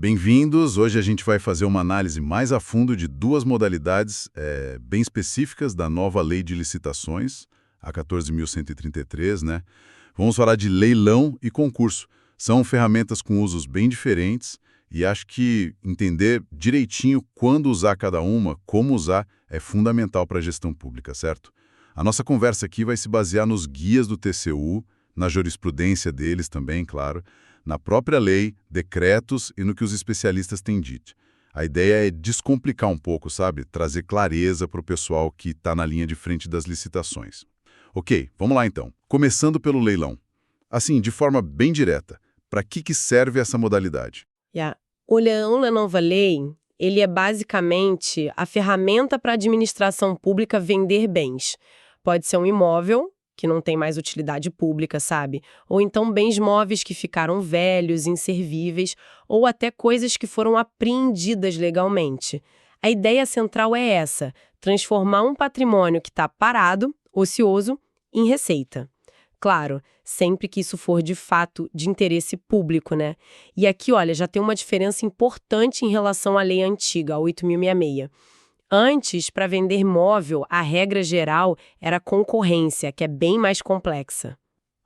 Bem-vindos! Hoje a gente vai fazer uma análise mais a fundo de duas modalidades bem específicas da nova Lei de Licitações, a 14.133, né? Vamos falar de leilão e concurso. São ferramentas com usos bem diferentes e acho que entender direitinho quando usar cada uma, como usar, é fundamental para a gestão pública, certo? A nossa conversa aqui vai se basear nos guias do TCU, na jurisprudência deles também, claro, na própria lei, decretos e no que os especialistas têm dito. A ideia é descomplicar um pouco, sabe? Trazer clareza para o pessoal que está na linha de frente das licitações. Ok, vamos lá então. Começando pelo leilão. Assim, de forma bem direta, para que serve essa modalidade? O leilão da nova lei, ele é basicamente a ferramenta para a administração pública vender bens. Pode ser um imóvel, que não tem mais utilidade pública, sabe? Ou então bens móveis que ficaram velhos, inservíveis, ou até coisas que foram apreendidas legalmente. A ideia central é essa: transformar um patrimônio que está parado, ocioso, em receita. Claro, sempre que isso for de fato de interesse público, né? E aqui, olha, já tem uma diferença importante em relação à lei antiga, a 8.066. Antes, para vender móvel, a regra geral era concorrência, que é bem mais complexa.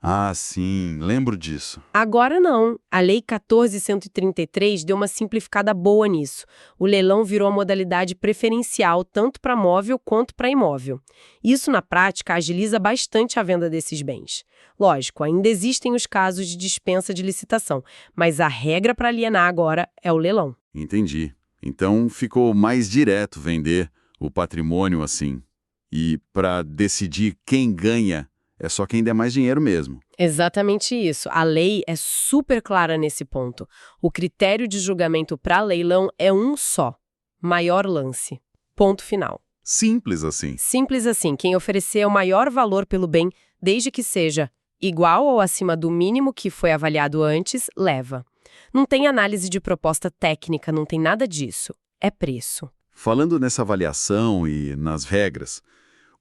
Ah, sim, lembro disso. Agora não. A Lei 14.133 deu uma simplificada boa nisso. O leilão virou a modalidade preferencial tanto para móvel quanto para imóvel. Isso, na prática, agiliza bastante a venda desses bens. Lógico, ainda existem os casos de dispensa de licitação, mas a regra para alienar agora é o leilão. Entendi. Então ficou mais direto vender o patrimônio assim. E para decidir quem ganha, é só quem der mais dinheiro mesmo. Exatamente isso. A lei é super clara nesse ponto. O critério de julgamento para leilão é um só: maior lance. Ponto final. Simples assim. Simples assim. Quem oferecer o maior valor pelo bem, desde que seja igual ou acima do mínimo que foi avaliado antes, leva. Não tem análise de proposta técnica, não tem nada disso. É preço. Falando nessa avaliação e nas regras,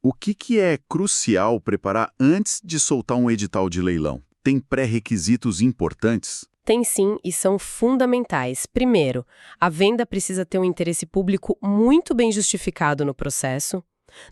o que é crucial preparar antes de soltar um edital de leilão? Tem pré-requisitos importantes? Tem sim, e são fundamentais. Primeiro, a venda precisa ter um interesse público muito bem justificado no processo.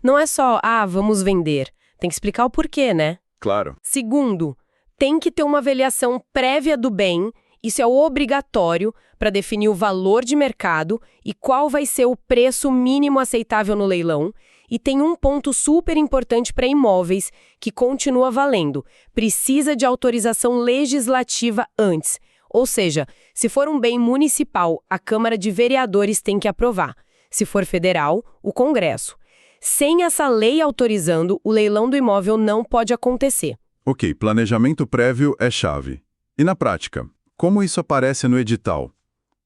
Não é só, vamos vender. Tem que explicar o porquê, né? Claro. Segundo, tem que ter uma avaliação prévia do bem. Isso é obrigatório para definir o valor de mercado e qual vai ser o preço mínimo aceitável no leilão. E tem um ponto super importante para imóveis, que continua valendo. Precisa de autorização legislativa antes. Ou seja, se for um bem municipal, a Câmara de Vereadores tem que aprovar. Se for federal, o Congresso. Sem essa lei autorizando, o leilão do imóvel não pode acontecer. Ok, planejamento prévio é chave. E na prática, como isso aparece no edital?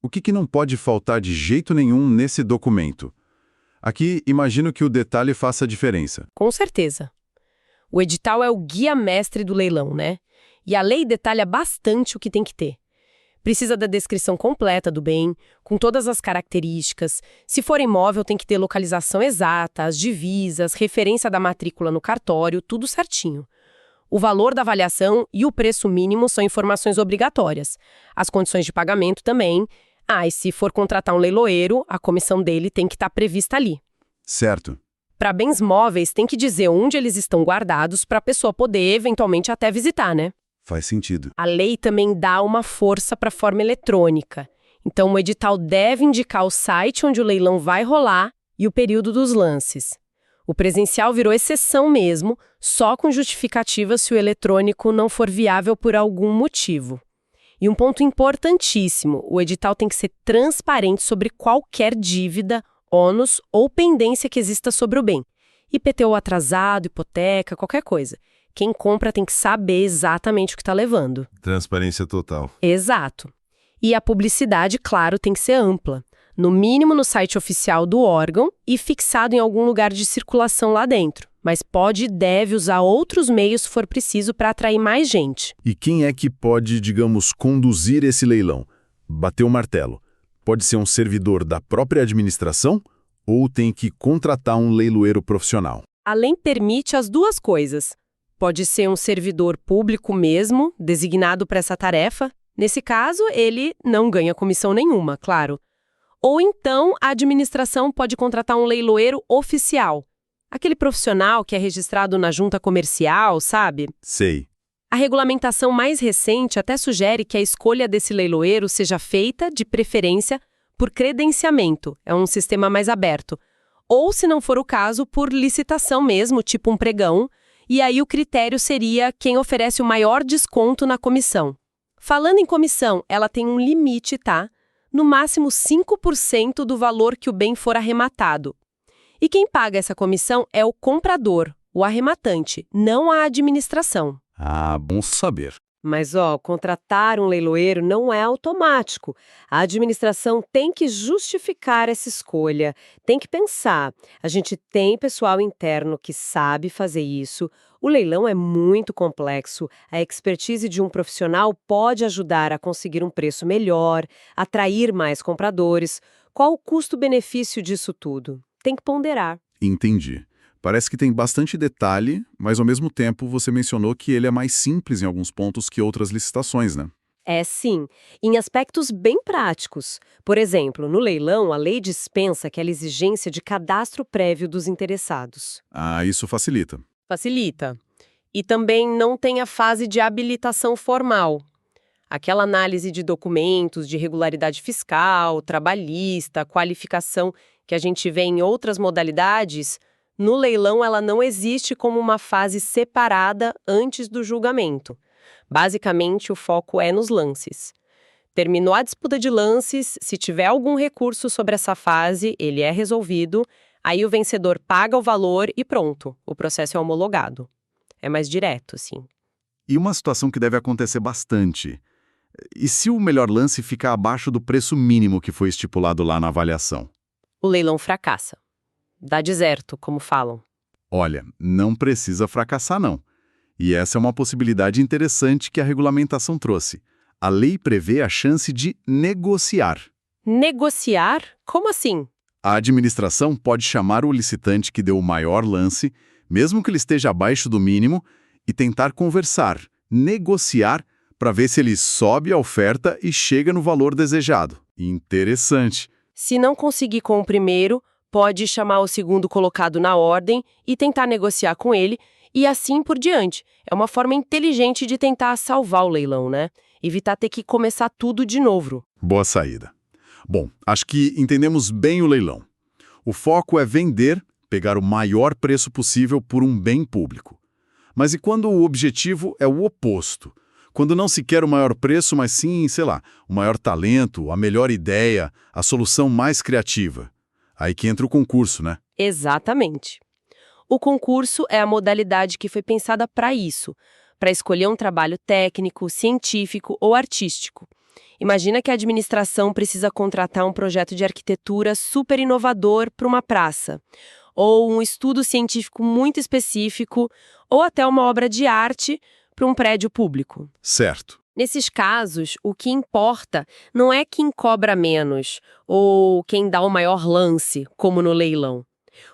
O que não pode faltar de jeito nenhum nesse documento? Aqui, imagino que o detalhe faça a diferença. Com certeza. O edital é o guia mestre do leilão, né? E a lei detalha bastante o que tem que ter. Precisa da descrição completa do bem, com todas as características. Se for imóvel, tem que ter localização exata, as divisas, referência da matrícula no cartório, tudo certinho. O valor da avaliação e o preço mínimo são informações obrigatórias. As condições de pagamento também. E se for contratar um leiloeiro, a comissão dele tem que estar prevista ali. Certo. Para bens móveis, tem que dizer onde eles estão guardados para a pessoa poder, eventualmente, até visitar, né? Faz sentido. A lei também dá uma força para a forma eletrônica. Então, o edital deve indicar o site onde o leilão vai rolar e o período dos lances. O presencial virou exceção mesmo, só com justificativa se o eletrônico não for viável por algum motivo. E um ponto importantíssimo: o edital tem que ser transparente sobre qualquer dívida, ônus ou pendência que exista sobre o bem. IPTU atrasado, hipoteca, qualquer coisa. Quem compra tem que saber exatamente o que está levando. Transparência total. Exato. E a publicidade, claro, tem que ser ampla. No mínimo no site oficial do órgão e fixado em algum lugar de circulação lá dentro. Mas pode e deve usar outros meios se for preciso para atrair mais gente. E quem é que pode, digamos, conduzir esse leilão? Bater o martelo. Pode ser um servidor da própria administração ou tem que contratar um leiloeiro profissional? A lei permite as duas coisas. Pode ser um servidor público mesmo, designado para essa tarefa, Nesse caso, ele não ganha comissão nenhuma, claro. Ou então, a administração pode contratar um leiloeiro oficial. Aquele profissional que é registrado na junta comercial, sabe? Sei. A regulamentação mais recente até sugere que a escolha desse leiloeiro seja feita, de preferência, por credenciamento, é um sistema mais aberto. Ou, se não for o caso, por licitação mesmo, tipo um pregão, e aí o critério seria quem oferece o maior desconto na comissão. Falando em comissão, ela tem um limite, tá? No máximo 5% do valor que o bem for arrematado. E quem paga essa comissão é o comprador, o arrematante, não a administração. Ah, bom saber. Mas, contratar um leiloeiro não é automático. A administração tem que justificar essa escolha, tem que pensar. A gente tem pessoal interno que sabe fazer isso. O leilão é muito complexo. A expertise de um profissional pode ajudar a conseguir um preço melhor, atrair mais compradores. Qual o custo-benefício disso tudo? Tem que ponderar. Entendi. Parece que tem bastante detalhe, mas ao mesmo tempo você mencionou que ele é mais simples em alguns pontos que outras licitações, né? É sim, em aspectos bem práticos. Por exemplo, no leilão, a lei dispensa aquela exigência de cadastro prévio dos interessados. Ah, isso facilita. Facilita. E também não tem a fase de habilitação formal. Aquela análise de documentos, de regularidade fiscal, trabalhista, qualificação que a gente vê em outras modalidades, no leilão ela não existe como uma fase separada antes do julgamento. Basicamente, o foco é nos lances. Terminou a disputa de lances, se tiver algum recurso sobre essa fase, ele é resolvido, aí o vencedor paga o valor e pronto, o processo é homologado. É mais direto, sim. E uma situação que deve acontecer bastante. E se o melhor lance ficar abaixo do preço mínimo que foi estipulado lá na avaliação? O leilão fracassa. Dá deserto, como falam. Olha, não precisa fracassar não. E essa é uma possibilidade interessante que a regulamentação trouxe. A lei prevê a chance de negociar. Negociar? Como assim? A administração pode chamar o licitante que deu o maior lance, mesmo que ele esteja abaixo do mínimo, e tentar conversar, negociar, para ver se ele sobe a oferta e chega no valor desejado. Interessante. Se não conseguir com o primeiro, pode chamar o segundo colocado na ordem e tentar negociar com ele, e assim por diante. É uma forma inteligente de tentar salvar o leilão, né? Evitar ter que começar tudo de novo. Boa saída. Bom, acho que entendemos bem o leilão. O foco é vender, pegar o maior preço possível por um bem público. Mas e quando o objetivo é o oposto? Quando não se quer o maior preço, mas sim, sei lá, o maior talento, a melhor ideia, a solução mais criativa. Aí que entra o concurso, né? Exatamente. O concurso é a modalidade que foi pensada para isso, para escolher um trabalho técnico, científico ou artístico. Imagina que a administração precisa contratar um projeto de arquitetura super inovador para uma praça, ou um estudo científico muito específico, ou até uma obra de arte para um prédio público. Certo. Nesses casos, o que importa não é quem cobra menos ou quem dá o maior lance, como no leilão.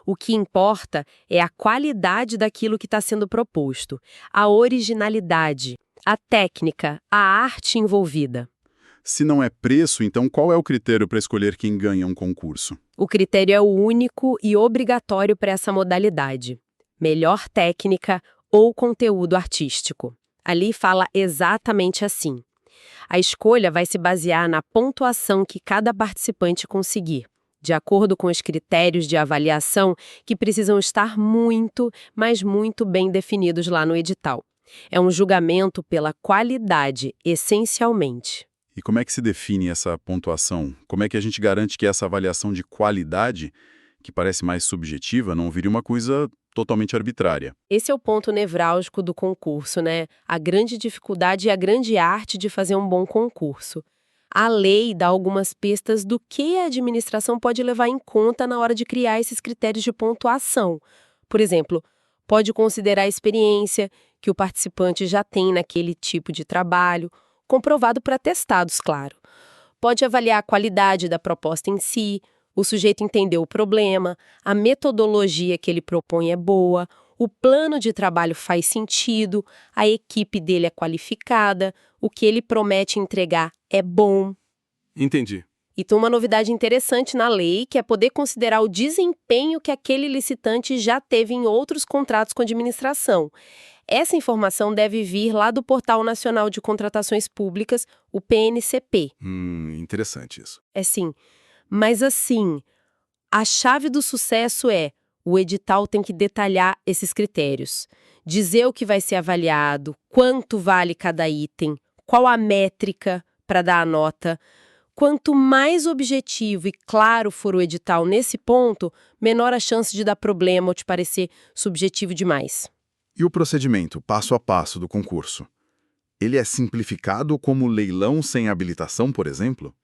O que importa é a qualidade daquilo que está sendo proposto, a originalidade, a técnica, a arte envolvida. Se não é preço, então qual é o critério para escolher quem ganha um concurso? O critério é o único e obrigatório para essa modalidade: melhor técnica ou conteúdo artístico. Ali fala exatamente assim. A escolha vai se basear na pontuação que cada participante conseguir, de acordo com os critérios de avaliação que precisam estar muito, mas muito bem definidos lá no edital. É um julgamento pela qualidade, essencialmente. E como é que se define essa pontuação? Como é que a gente garante que essa avaliação de qualidade, que parece mais subjetiva, não vire uma coisa totalmente arbitrária? Esse é o ponto nevrálgico do concurso, né? A grande dificuldade e a grande arte de fazer um bom concurso. A lei dá algumas pistas do que a administração pode levar em conta na hora de criar esses critérios de pontuação. Por exemplo, pode considerar a experiência que o participante já tem naquele tipo de trabalho, comprovado por atestados, claro. Pode avaliar a qualidade da proposta em si, o sujeito entendeu o problema, a metodologia que ele propõe é boa, o plano de trabalho faz sentido, a equipe dele é qualificada, o que ele promete entregar é bom. Entendi. E tem uma novidade interessante na lei, que é poder considerar o desempenho que aquele licitante já teve em outros contratos com a administração. Essa informação deve vir lá do Portal Nacional de Contratações Públicas, o PNCP. Interessante isso. É sim. Mas assim, a chave do sucesso é: o edital tem que detalhar esses critérios. Dizer o que vai ser avaliado, quanto vale cada item, qual a métrica para dar a nota. Quanto mais objetivo e claro for o edital nesse ponto, menor a chance de dar problema ou te parecer subjetivo demais. E o procedimento, passo a passo do concurso? Ele é simplificado como leilão sem habilitação, por exemplo?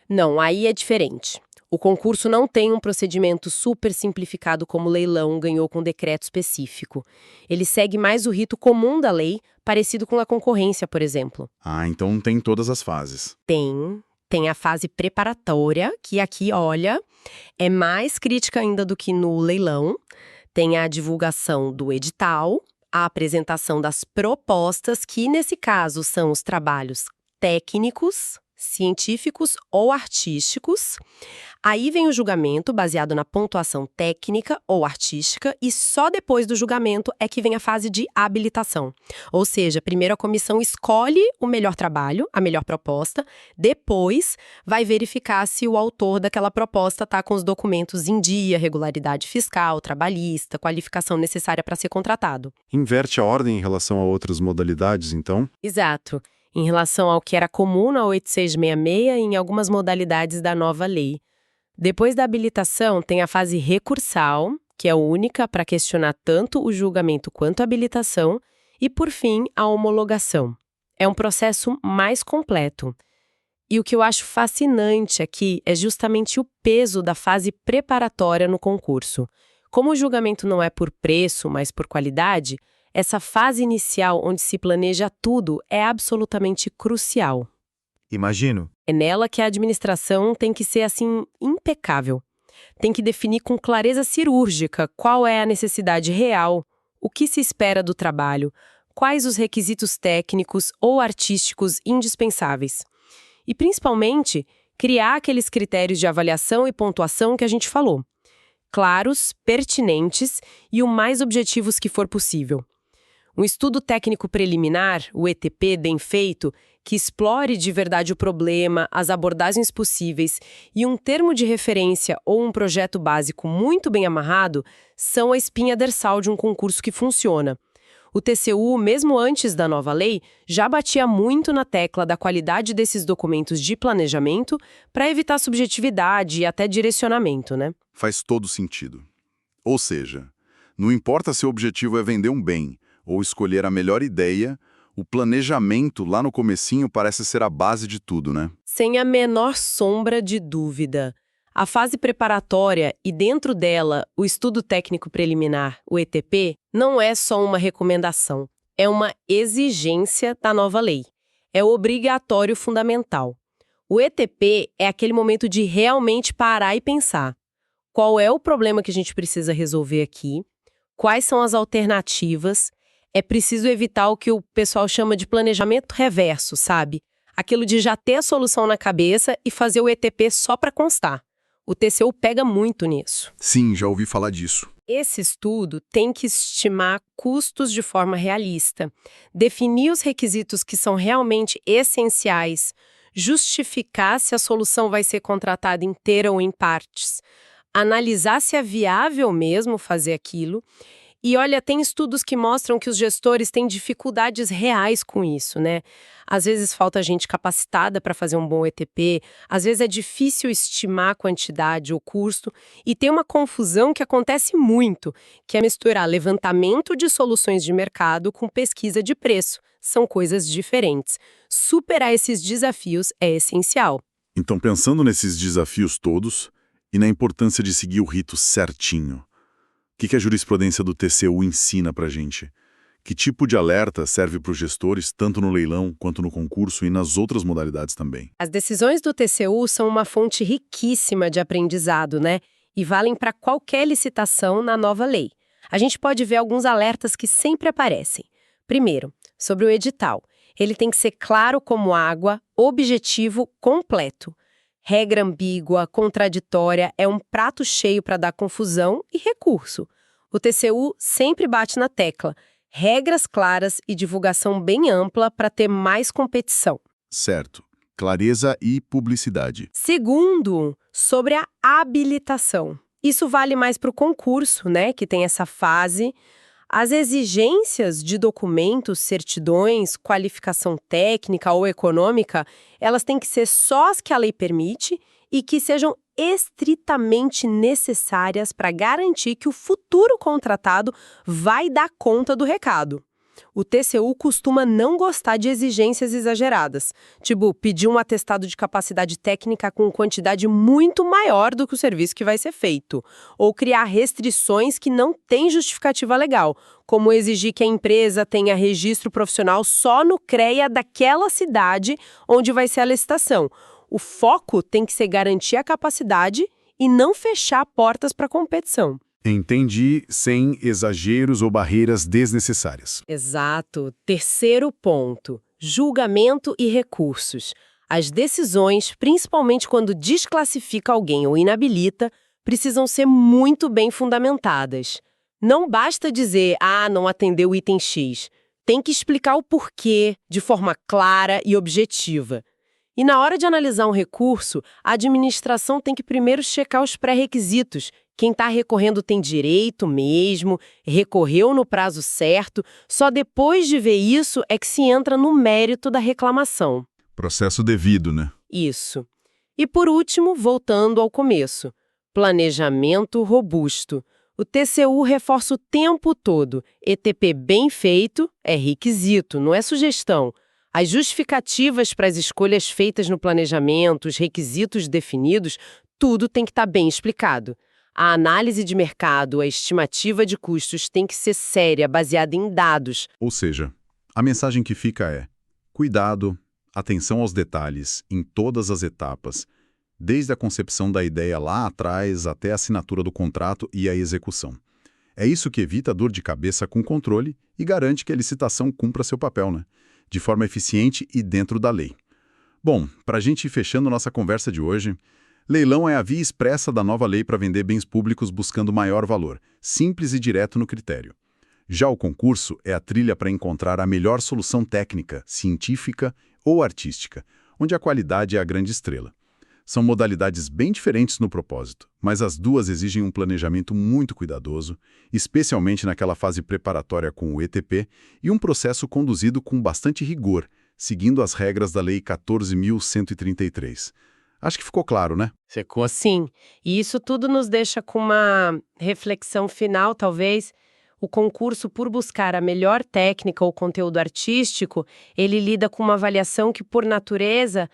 Não, aí é diferente. O concurso não tem um procedimento super simplificado como leilão ganhou com decreto específico. Ele segue mais o rito comum da lei, parecido com a concorrência, por exemplo. Ah, então tem todas as fases. Tem a fase preparatória, que aqui, olha, é mais crítica ainda do que no leilão. Tem a divulgação do edital, a apresentação das propostas, que nesse caso são os trabalhos técnicos, científicos ou artísticos. Aí vem o julgamento baseado na pontuação técnica ou artística e só depois do julgamento é que vem a fase de habilitação. Ou seja, primeiro a comissão escolhe o melhor trabalho, a melhor proposta, depois vai verificar se o autor daquela proposta está com os documentos em dia, regularidade fiscal, trabalhista, qualificação necessária para ser contratado. Inverte a ordem em relação a outras modalidades, então? Exato. Em relação ao que era comum na 8666 e em algumas modalidades da nova lei. Depois da habilitação, tem a fase recursal, que é única para questionar tanto o julgamento quanto a habilitação, e, por fim, a homologação. É um processo mais completo. E o que eu acho fascinante aqui é justamente o peso da fase preparatória no concurso. Como o julgamento não é por preço, mas por qualidade, essa fase inicial onde se planeja tudo é absolutamente crucial. Imagino. É nela que a administração tem que ser, assim, impecável. Tem que definir com clareza cirúrgica qual é a necessidade real, o que se espera do trabalho, quais os requisitos técnicos ou artísticos indispensáveis. E, principalmente, criar aqueles critérios de avaliação e pontuação que a gente falou. Claros, pertinentes e o mais objetivos que for possível. Um estudo técnico preliminar, o ETP, bem feito, que explore de verdade o problema, as abordagens possíveis e um termo de referência ou um projeto básico muito bem amarrado são a espinha dorsal de um concurso que funciona. O TCU, mesmo antes da nova lei, já batia muito na tecla da qualidade desses documentos de planejamento para evitar subjetividade e até direcionamento, né? Faz todo sentido. Ou seja, não importa se o objetivo é vender um bem ou escolher a melhor ideia, o planejamento lá no comecinho parece ser a base de tudo, né? Sem a menor sombra de dúvida. A fase preparatória e, dentro dela, o estudo técnico preliminar, o ETP, não é só uma recomendação. É uma exigência da nova lei. É obrigatório fundamental. O ETP é aquele momento de realmente parar e pensar. Qual é o problema que a gente precisa resolver aqui? Quais são as alternativas? É preciso evitar o que o pessoal chama de planejamento reverso, sabe? Aquilo de já ter a solução na cabeça e fazer o ETP só para constar. O TCU pega muito nisso. Sim, já ouvi falar disso. Esse estudo tem que estimar custos de forma realista, definir os requisitos que são realmente essenciais, justificar se a solução vai ser contratada inteira ou em partes, analisar se é viável mesmo fazer aquilo. E olha, tem estudos que mostram que os gestores têm dificuldades reais com isso, né? Às vezes falta gente capacitada para fazer um bom ETP, às vezes é difícil estimar a quantidade ou custo, e tem uma confusão que acontece muito, que é misturar levantamento de soluções de mercado com pesquisa de preço. São coisas diferentes. Superar esses desafios é essencial. Então, pensando nesses desafios todos e na importância de seguir o rito certinho, o que a jurisprudência do TCU ensina pra gente? Que tipo de alerta serve para os gestores, tanto no leilão quanto no concurso e nas outras modalidades também? As decisões do TCU são uma fonte riquíssima de aprendizado, né? E valem para qualquer licitação na nova lei. a gente pode ver alguns alertas que sempre aparecem. Primeiro, sobre o edital. Ele tem que ser claro como água, objetivo, completo. Regra ambígua, contraditória, é um prato cheio para dar confusão e recurso. O TCU sempre bate na tecla. Regras claras e divulgação bem ampla para ter mais competição. Certo. Clareza e publicidade. Segundo, sobre a habilitação. Isso vale mais para o concurso, né, que tem essa fase. As exigências de documentos, certidões, qualificação técnica ou econômica, elas têm que ser só as que a lei permite e que sejam estritamente necessárias para garantir que o futuro contratado vai dar conta do recado. O TCU costuma não gostar de exigências exageradas, tipo pedir um atestado de capacidade técnica com quantidade muito maior do que o serviço que vai ser feito, ou criar restrições que não têm justificativa legal, como exigir que a empresa tenha registro profissional só no CREA daquela cidade onde vai ser a licitação. O foco tem que ser garantir a capacidade e não fechar portas para competição. Entendi, sem exageros ou barreiras desnecessárias. Exato. Terceiro ponto, julgamento e recursos. As decisões, principalmente quando desclassifica alguém ou inabilita, precisam ser muito bem fundamentadas. Não basta dizer, não atendeu o item X. Tem que explicar o porquê, de forma clara e objetiva. E na hora de analisar um recurso, a administração tem que primeiro checar os pré-requisitos. Quem está recorrendo tem direito mesmo, recorreu no prazo certo, só depois de ver isso é que se entra no mérito da reclamação. Processo devido, né? Isso. E por último, voltando ao começo, planejamento robusto. O TCU reforça o tempo todo. ETP bem feito é requisito, não é sugestão. As justificativas para as escolhas feitas no planejamento, os requisitos definidos, tudo tem que estar bem explicado. A análise de mercado, a estimativa de custos tem que ser séria, baseada em dados. Ou seja, a mensagem que fica é: cuidado, atenção aos detalhes, em todas as etapas, desde a concepção da ideia lá atrás até a assinatura do contrato e a execução. É isso que evita dor de cabeça com controle e garante que a licitação cumpra seu papel, né? De forma eficiente e dentro da lei. Bom, para a gente ir fechando nossa conversa de hoje, leilão é a via expressa da nova lei para vender bens públicos buscando maior valor, simples e direto no critério. Já o concurso é a trilha para encontrar a melhor solução técnica, científica ou artística, onde a qualidade é a grande estrela. São modalidades bem diferentes no propósito, mas as duas exigem um planejamento muito cuidadoso, especialmente naquela fase preparatória com o ETP, e um processo conduzido com bastante rigor, seguindo as regras da Lei 14.133. Acho que ficou claro, né? Ficou sim. E isso tudo nos deixa com uma reflexão final, talvez. O concurso, por buscar a melhor técnica ou conteúdo artístico, ele lida com uma avaliação que, por natureza,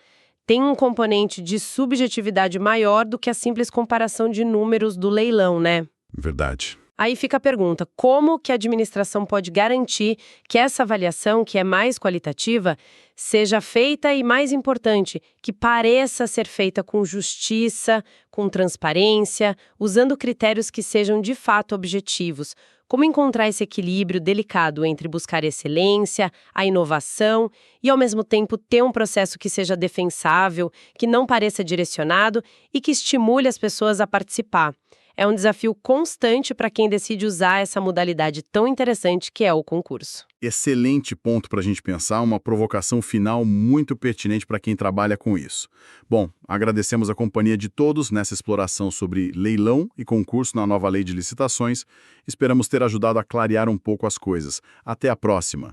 tem um componente de subjetividade maior do que a simples comparação de números do leilão, né? Verdade. Aí fica a pergunta, como que a administração pode garantir que essa avaliação, que é mais qualitativa, seja feita e, mais importante, que pareça ser feita com justiça, com transparência, usando critérios que sejam de fato objetivos? Como encontrar esse equilíbrio delicado entre buscar excelência, a inovação e, ao mesmo tempo, ter um processo que seja defensável, que não pareça direcionado e que estimule as pessoas a participar? É um desafio constante para quem decide usar essa modalidade tão interessante que é o concurso. Excelente ponto para a gente pensar, uma provocação final muito pertinente para quem trabalha com isso. Bom, agradecemos a companhia de todos nessa exploração sobre leilão e concurso na nova lei de licitações. Esperamos ter ajudado a clarear um pouco as coisas. Até a próxima!